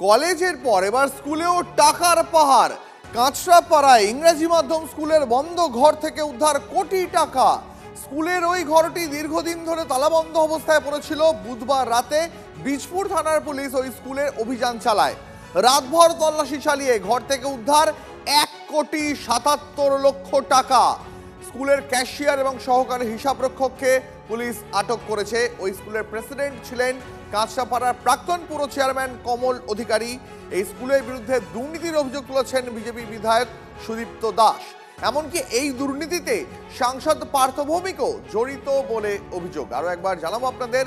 কলেজের পর এবার স্কুলেও টাকার পাহাড়। কাঁচরাপাড়ায় ইংরেজি মাধ্যম স্কুলের বন্ধ ঘর থেকে উদ্ধার কোটি টাকা। স্কুলের ওই ঘরটি দীর্ঘদিন ধরে তালাবন্ধ অবস্থায় পড়েছিল। বুধবার রাতে বীজপুর থানার পুলিশ ওই স্কুলের অভিযান চালায়। রাতভর তল্লাশি চালিয়ে ঘর থেকে উদ্ধার 1,77,00,000 টাকা। স্কুলের ক্যাশিয়ার এবং সহকারী হিসাবরক্ষককে পুলিশ আটক করেছে। ওই স্কুলের প্রেসিডেন্ট ছিলেন কাঁচরাপাড়ার প্রাক্তন পুর চেয়ারম্যান কমল অধিকারী। এই স্কুলের বিরুদ্ধে দুর্নীতির অভিযোগ তুলেছেন বিজেপি বিধায়ক সুদীপ্ত দাস। এমনকি এই দুর্নীতিতে সাংসদ পার্থ ভৌমিকও জড়িত বলে অভিযোগ। আরো একবার জানাবো আপনাদের,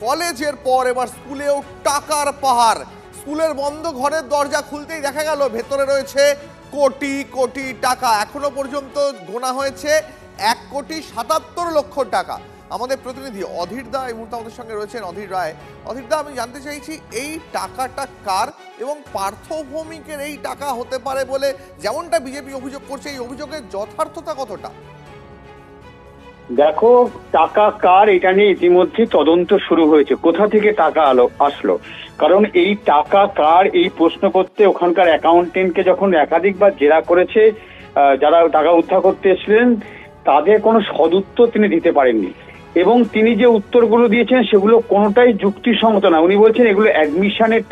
কলেজের পর এবার স্কুলেও টাকার পাহাড়। স্কুলের বন্ধ ঘরের দরজা খুলতেই দেখা গেল ভেতরে রয়েছে কোটি কোটি টাকা। এখনো পর্যন্ত গোনা হয়েছে 1,77,00,000 টাকা। আমাদের প্রতিনিধি অধীর দা এই মুহূর্তে আমাদের সঙ্গে রয়েছেন। অধীর রায়, অধীর দা, আমি জানতে চাইছি এই টাকাটা কার এবং পার্থ ভৌমিকের এই টাকা হতে পারে বলে যেমনটা বিজেপি অভিযোগ করছে, এই অভিযোগের যথার্থতা কতটা? দেখো, টাকা কার এটা নিয়ে ইতিমধ্যে তদন্ত শুরু হয়েছে। কোথা থেকে টাকা আসলো, কারণ এই টাকা কার এই প্রশ্ন করতে ওখানকার অ্যাকাউন্টেন্টকে যখন একাধিকবার জেরা করেছে যারা টাকা উদ্ধার করতে এসেছিলেন, তাদের কোনো সদুত্তর তিনি দিতে পারেননি। এবং তিনি যে উত্তরগুলো দিয়েছেন সেগুলো কোনোটাই যুক্তিসঙ্গত না। উনি বলছেন এগুলো অ্যাডমিশনের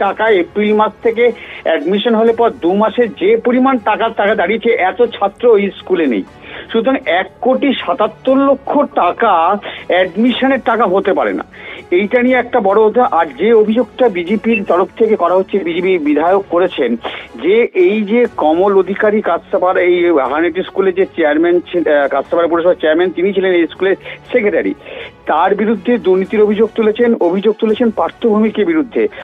টাকা এপ্রিল মাস থেকে অ্যাডমিশন হলে পর 2 মাসে যে পরিমাণ টাকা দাঁড়িয়েছে, এত ছাত্র ওই স্কুলে নেই। সুতরাং 1,77,00,000 টাকা অ্যাডমিশনের টাকা হতে পারে না। এইটা নিয়ে একটা বড় কথা। আর যে অভিযোগটা বিজেপির তরফ থেকে করা হচ্ছে, বিজেপি বিধায়ক করেছেন যে এই যে কমল অধিকারী কাঁচরাপাড়া এই হার্নেটি স্কুলের যে চেয়ারম্যান, কাঁচরাপাড়া পৌরসভার চেয়ারম্যান, তিনি ছিলেন এই স্কুলের সেক্রেটারি, তার বিরুদ্ধে দুর্নীতির অভিযোগ তুলেছেন পার্থ ভৌমিকের বিরুদ্ধে।